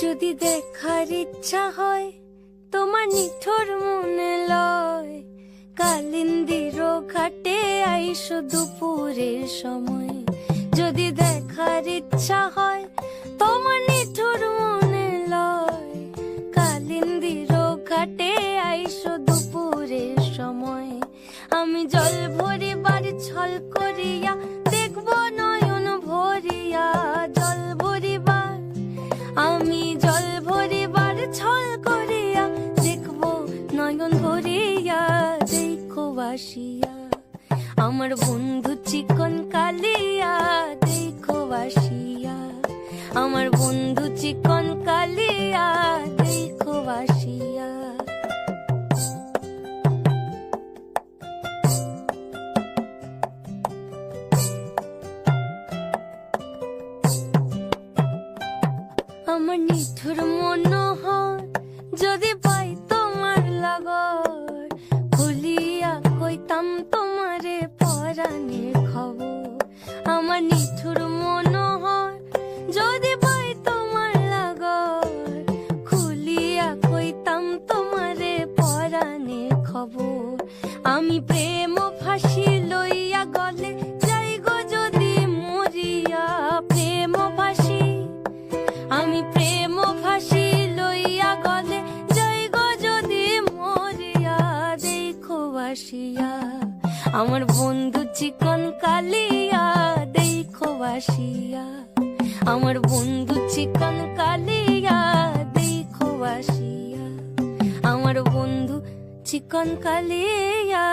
যদি দেখার ইচ্ছা হয় তোমার নিঠুর মনে লয়, কালিন্দির ঘাটে আইসো দুপুরের সময়। যদি দেখার ইচ্ছা হয় তোমার নিঠুর মনে লয়, কালিন্দির ঘাটে আইসো দুপুরের সময়। আমি জল ভরিবার ছল করিয়া দেখব নয়ন ভরিয়া, জল ভরিবার আমি জল ভরিবার ছল করিয়া দেখব নয়ন ভরিয়া। দেখো বাসিয়া আমার বন্ধু চিকন কালিয়া, দেখো বাসিয়া আমার বন্ধু চিকন কালিয়া, দেখো বাসিয়া। আমার নিঠুর মনোহর যদি পাই তোমার লাগর, খুলিয়া কইতাম তোমারে পরাণের খবর। আমার নিঠুর মনোহর যদি পাই তোমার লাগর, খুলিয়া কইতাম তোমারে পরাণের খবর। আমি প্রেম ফাঁসি লইয়া গলে যাই গো যদি মরিয়া, প্রেম ফাঁসি আমি প্রেম ফাঁসি লইয়া গলে যাই গো যদি মরিয়া। দেখো বাসিয়া আমার বন্ধু চিকন কালিয়া, দেখো বাসিয়া আমার বন্ধু চিকন কালিয়া, দেখো বাসিয়া আমার বন্ধু চিকন কালিয়া।